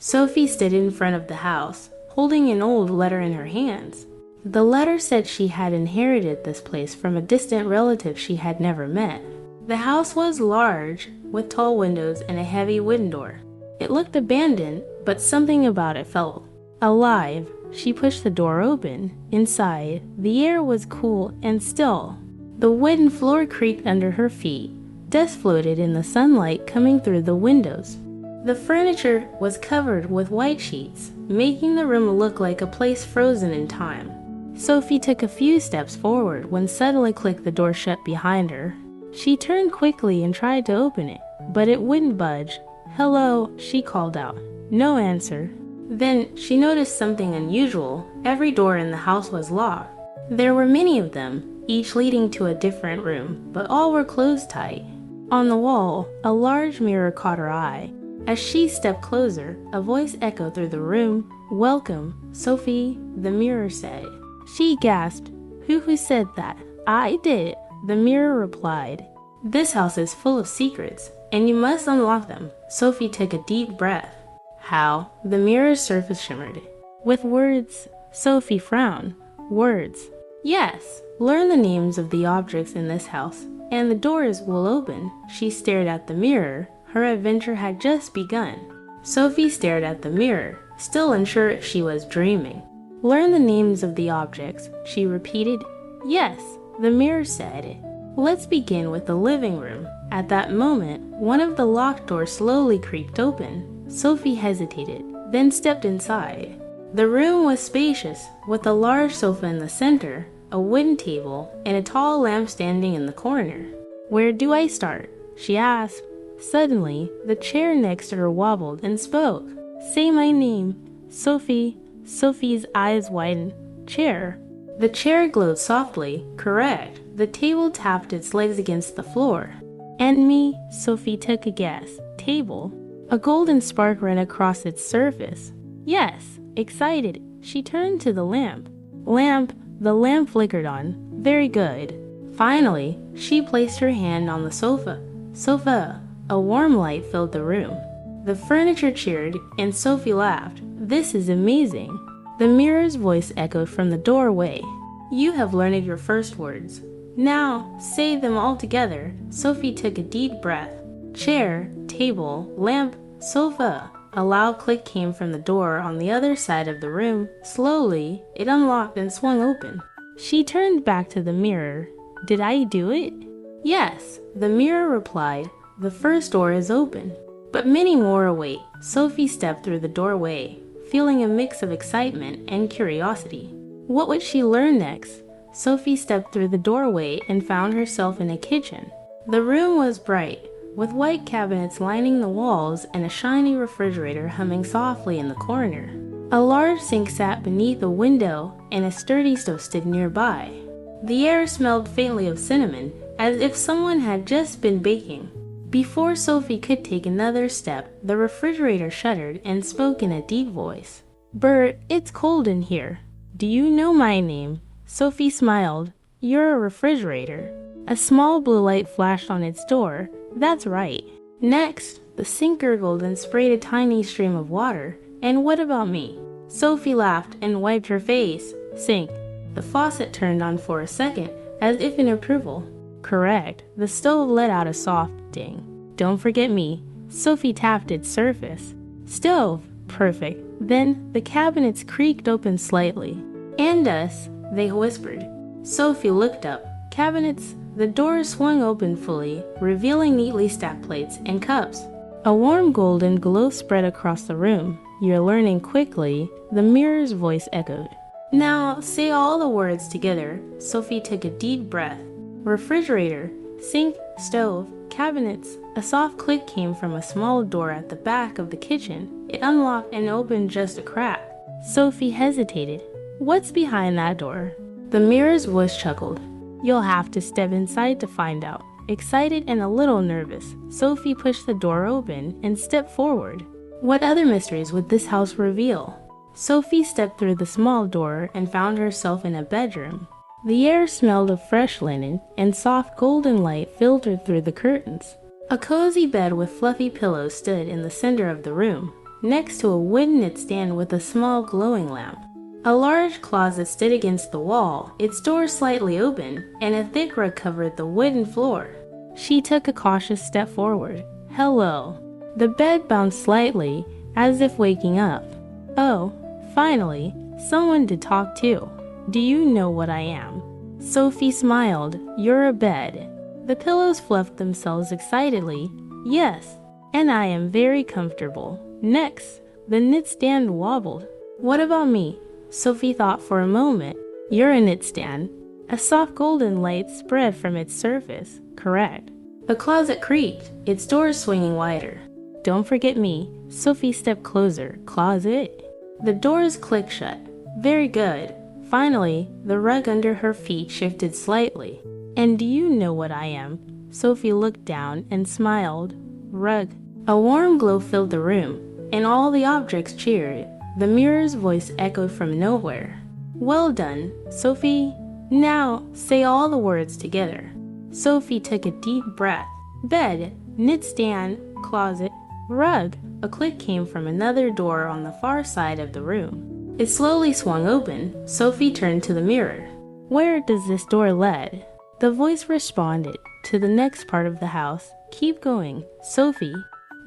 Sophie stood in front of the house, holding an old letter in her hands. The letter said she had inherited this place from a distant relative she had never met. The house was large, with tall windows and a heavy wooden door. It looked abandoned, but something about it felt alive. She pushed the door open. Inside, the air was cool and still. The wooden floor creaked under her feet. Dust floated in the sunlight coming through the windows. The furniture was covered with white sheets, making the room look like a place frozen in time. Sophie took a few steps forward when suddenly clicked the door shut behind her. She turned quickly and tried to open it, but it wouldn't budge. "Hello," she called out. No answer. Then she noticed something unusual. Every door in the house was locked. There were many of them, each leading to a different room, but all were closed tight. On the wall, a large mirror caught her eye. As she stepped closer, a voice echoed through the room. "Welcome, Sophie," the mirror said. She gasped. Who said that?" "I did," the mirror replied. "This house is full of secrets, and you must unlock them." Sophie took a deep breath. "How?" The mirror's surface shimmered. "With words." Sophie frowned. "Words?" "Yes. Learn the names of the objects in this house, and the doors will open." She stared at the mirror. Her adventure had just begun. Sophie stared at the mirror, still unsure if she was dreaming. "Learn the names of the objects," she repeated. "Yes," the mirror said. "Let's begin with the living room." At that moment, one of the locked doors slowly creaked open. Sophie hesitated, then stepped inside. The room was spacious, with a large sofa in the center, a wooden table, and a tall lamp standing in the corner. "Where do I start?" she asked. Suddenly, the chair next to her wobbled and spoke. "Say my name." "Sophie." Sophie's eyes widened. "Chair." The chair glowed softly. "Correct." The table tapped its legs against the floor. "And me?" Sophie took a guess. "Table." A golden spark ran across its surface. "Yes." Excited, she turned to the lamp. "Lamp." The lamp flickered on. "Very good." Finally, she placed her hand on the sofa. "Sofa." A warm light filled the room. The furniture cheered, and Sophie laughed. "This is amazing." The mirror's voice echoed from the doorway. "You have learned your first words. Now, say them all together." Sophie took a deep breath. "Chair, table, lamp, sofa." A loud click came from the door on the other side of the room. Slowly, it unlocked and swung open. She turned back to the mirror. "Did I do it?" "Yes," the mirror replied. "The first door is open, but many more await." Sophie stepped through the doorway, feeling a mix of excitement and curiosity. What would she learn next? Sophie stepped through the doorway and found herself in a kitchen. The room was bright, with white cabinets lining the walls and a shiny refrigerator humming softly in the corner. A large sink sat beneath a window, and a sturdy stove stood nearby. The air smelled faintly of cinnamon, as if someone had just been baking. Before Sophie could take another step, the refrigerator shuddered and spoke in a deep voice. "Bert, it's cold in here. Do you know my name?" Sophie smiled. "You're a refrigerator." A small blue light flashed on its door. "That's right." Next, the sink gurgled and sprayed a tiny stream of water. "And what about me?" Sophie laughed and wiped her face. "Sink." The faucet turned on for a second, as if in approval. "Correct." The stove let out a soft ding. "Don't forget me." Sophie tapped its surface. "Stove." "Perfect." Then the cabinets creaked open slightly. "And us," they whispered. Sophie looked up. Cabinets. The doors swung open fully, revealing neatly stacked plates and cups. A warm golden glow spread across the room. "You're learning quickly," the mirror's voice echoed. "Now say all the words together." Sophie took a deep breath. Refrigerator, sink, stove, cabinets. A soft click came from a small door at the back of the kitchen. It unlocked and opened just a crack. Sophie hesitated. "What's behind that door?" The mirror's voice chuckled. "You'll have to step inside to find out." Excited and a little nervous, Sophie pushed the door open and stepped forward. What other mysteries would this house reveal? Sophie stepped through the small door and found herself in a bedroom. The air smelled of fresh linen, and soft golden light filtered through the curtains. A cozy bed with fluffy pillows stood in the center of the room. next to a wooden nightstand with a small glowing lamp. A large closet stood against the wall, its door slightly open, and a thick rug covered the wooden floor. She took a cautious step forward. Hello. The bed bounced slightly, as if waking up. Oh, finally, someone to talk to. Do you know what I am? Sophie smiled. You're a bed. The pillows fluffed themselves excitedly. Yes, and I am very comfortable. Next, the nightstand wobbled. What about me? Sophie thought for a moment. You're a nightstand. A soft golden light spread from its surface. Correct. The closet creaked, its doors swinging wider. Don't forget me. Sophie stepped closer. Closet. The doors clicked shut. Very good. Finally, the rug under her feet shifted slightly. And do you know what I am? Sophie looked down and smiled. Rug. A warm glow filled the room, and all the objects cheered. The mirror's voice echoed from nowhere. Well done, Sophie. Now, say all the words together. Sophie took a deep breath. Bed, nightstand, closet, rug. A click came from another door on the far side of the room. It slowly swung open. Sophie turned to the mirror. Where does this door lead? The voice responded. To the next part of the house. Keep going, Sophie.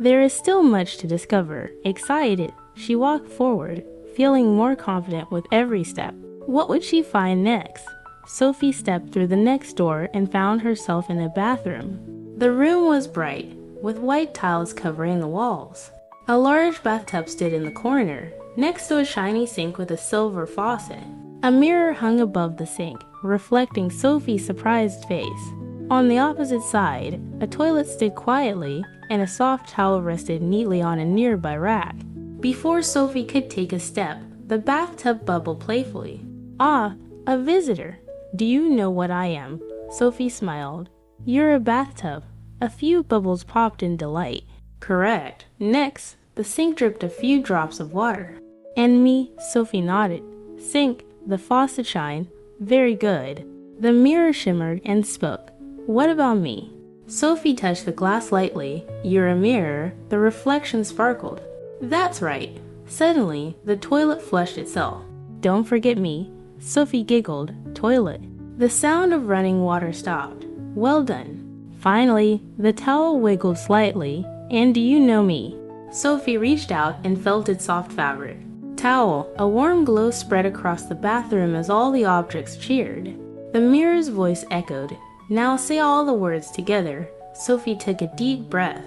There is still much to discover. Excited, she walked forward, feeling more confident with every step. What would she find next? Sophie stepped through the next door and found herself in a bathroom. The room was bright, with white tiles covering the walls. A large bathtub stood in the corner, next to a shiny sink with a silver faucet. A mirror hung above the sink, reflecting Sophie's surprised face. On the opposite side, a toilet stood quietly, and a soft towel rested neatly on a nearby rack. Before Sophie could take a step, the bathtub bubbled playfully. Ah, a visitor. Do you know what I am? Sophie smiled. You're a bathtub. A few bubbles popped in delight. Correct. Next, the sink dripped a few drops of water. And me? Sophie nodded. Sink, the faucet shine. Very good. The mirror shimmered and spoke. What about me? Sophie touched the glass lightly. You're a mirror. The reflection sparkled. That's right. Suddenly, the toilet flushed itself. Don't forget me. Sophie giggled. Toilet. The sound of running water stopped. Well done. Finally, the towel wiggled slightly. And do you know me? Sophie reached out and felt its soft fabric. Towel. A warm glow spread across the bathroom as all the objects cheered. The mirror's voice echoed. Now say all the words together. Sophie took a deep breath.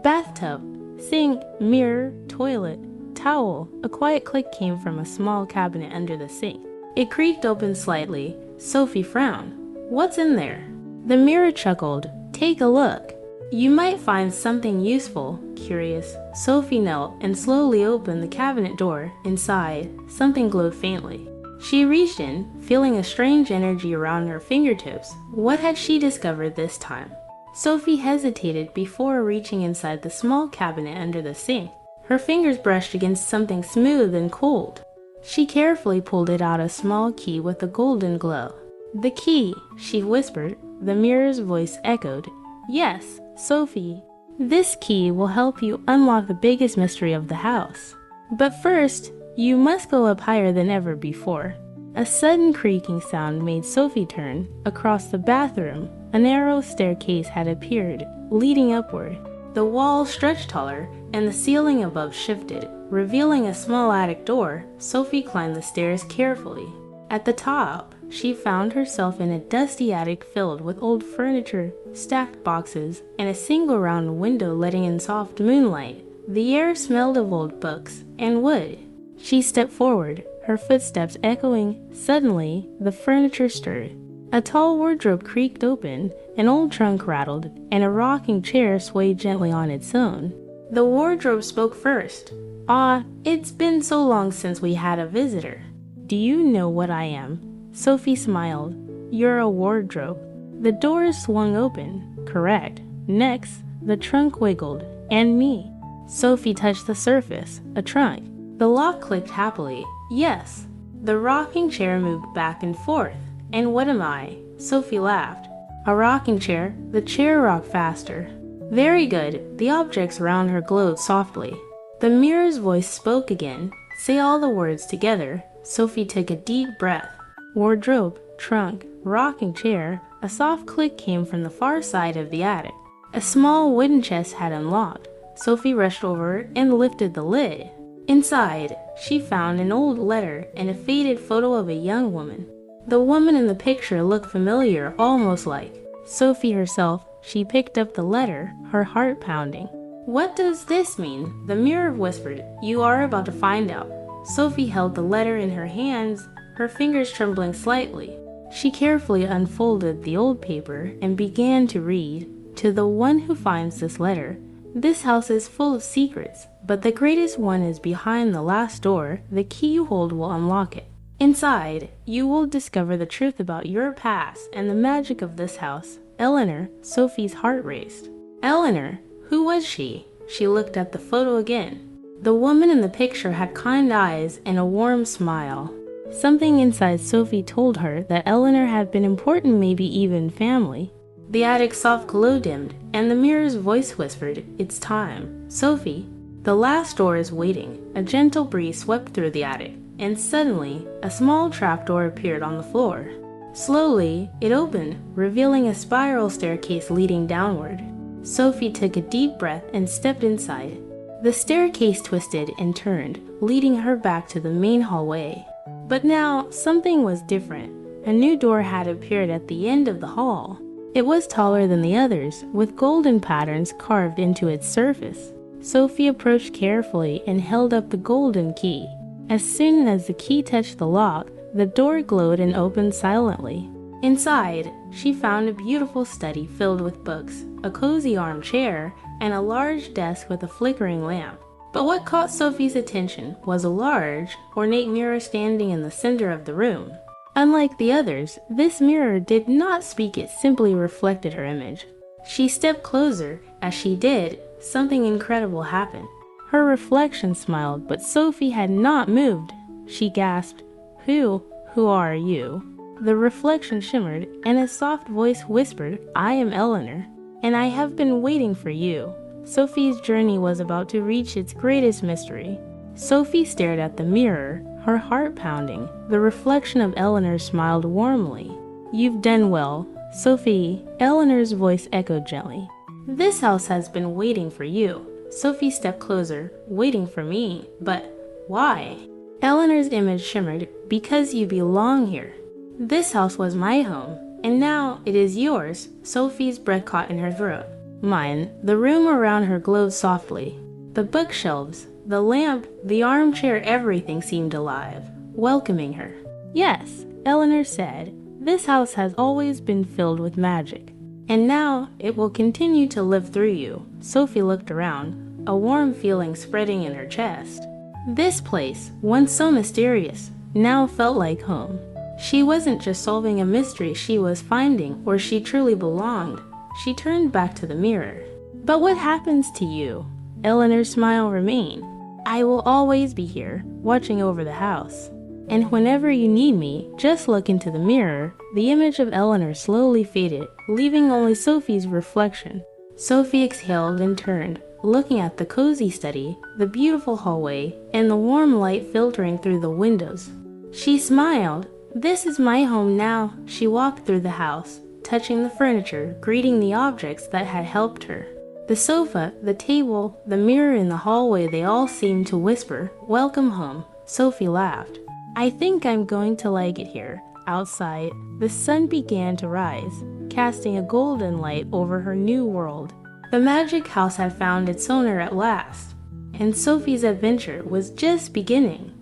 Bathtub, sink, mirror, toilet, towel. A quiet click came from a small cabinet under the sink. It creaked open slightly. Sophie frowned. What's in there? The mirror chuckled. Take a look. You might find something useful. Curious, Sophie knelt and slowly opened the cabinet door. Inside, something glowed faintly. She reached in, feeling a strange energy around her fingertips. What had she discovered this time? Sophie hesitated before reaching inside the small cabinet under the sink. Her fingers brushed against something smooth and cold. She carefully pulled it out a small key with a golden glow. The key, she whispered. The mirror's voice echoed. Yes, Sophie. This key will help you unlock the biggest mystery of the house. But first, you must go up higher than ever before. A sudden creaking sound made Sophie turn. Across the bathroom, a narrow staircase had appeared, leading upward. The walls stretched taller, and the ceiling above shifted, revealing a small attic door. Sophie climbed the stairs carefully. At the top, she found herself in a dusty attic filled with old furniture, stacked boxes, and a single round window letting in soft moonlight. The air smelled of old books and wood. She stepped forward, her footsteps echoing. Suddenly, the furniture stirred. A tall wardrobe creaked open, an old trunk rattled, and a rocking chair swayed gently on its own. The wardrobe spoke first. Ah, it's been so long since we had a visitor. Do you know what I am? Sophie smiled. You're a wardrobe. The doors swung open. Correct. Next, the trunk wiggled. And me. Sophie touched the surface. A trunk. The lock clicked happily. Yes. The rocking chair moved back and forth. And what am I? Sophie laughed. A rocking chair. The chair rocked faster. Very good. The objects around her glowed softly. The mirror's voice spoke again. Say all the words together. Sophie took a deep breath. Wardrobe, trunk, rocking chair. A soft click came from the far side of the attic. A small wooden chest had unlocked. Sophie rushed over and lifted the lid. Inside, she found an old letter and a faded photo of a young woman. The woman in the picture looked familiar, almost like Sophie herself. She picked up the letter, her heart pounding. What does this mean? The mirror whispered. You are about to find out. Sophie held the letter in her hands, her fingers trembling slightly. She carefully unfolded the old paper and began to read. To the one who finds this letter, this house is full of secrets, but the greatest one is behind the last door. The key you hold will unlock it. Inside, you will discover the truth about your past and the magic of this house. Eleanor, Sophie's heart raced. Eleanor, who was she? She looked at the photo again. The woman in the picture had kind eyes and a warm smile. Something inside Sophie told her that Eleanor had been important, maybe even family. The attic's soft glow dimmed, and the mirror's voice whispered, It's time. Sophie, the last door is waiting. A gentle breeze swept through the attic, and suddenly, a small trapdoor appeared on the floor. Slowly, it opened, revealing a spiral staircase leading downward. Sophie took a deep breath and stepped inside. The staircase twisted and turned, leading her back to the main hallway. But now, something was different. A new door had appeared at the end of the hall. It was taller than the others, with golden patterns carved into its surface. Sophie approached carefully and held up the golden key. As soon as the key touched the lock, the door glowed and opened silently. Inside, she found a beautiful study filled with books, a cozy armchair, and a large desk with a flickering lamp. But what caught Sophie's attention was a large, ornate mirror standing in the center of the room. Unlike the others, this mirror did not speak, it simply reflected her image. She stepped closer. As she did, something incredible happened. Her reflection smiled, but Sophie had not moved. She gasped, Who are you? The reflection shimmered, and a soft voice whispered, I am Eleanor, and I have been waiting for you. Sophie's journey was about to reach its greatest mystery. Sophie stared at the mirror, her heart pounding. The reflection of Eleanor smiled warmly. You've done well, Sophie. Eleanor's voice echoed gently. This house has been waiting for you. Sophie stepped closer, waiting for me. But why? Eleanor's image shimmered. Because you belong here. This house was my home, and now it is yours. Sophie's breath caught in her throat. Mine. The room around her glowed softly. The bookshelves, the lamp, the armchair, everything seemed alive, welcoming her. Yes, Eleanor said, this house has always been filled with magic, and now it will continue to live through you. Sophie looked around, a warm feeling spreading in her chest. This place, once so mysterious, now felt like home. She wasn't just solving a mystery, she was finding where she truly belonged. She turned back to the mirror. But what happens to you? Eleanor's smile remained. I will always be here, watching over the house. And whenever you need me, just look into the mirror. The image of Eleanor slowly faded, leaving only Sophie's reflection. Sophie exhaled and turned, looking at the cozy study, the beautiful hallway, and the warm light filtering through the windows. She smiled. This is my home now. She walked through the house, touching the furniture, greeting the objects that had helped her. The sofa, the table, the mirror in the hallway, they all seemed to whisper, Welcome home. Sophie laughed. I think I'm going to like it here. Outside, the sun began to rise, casting a golden light over her new world. The magic house had found its owner at last, and Sophie's adventure was just beginning.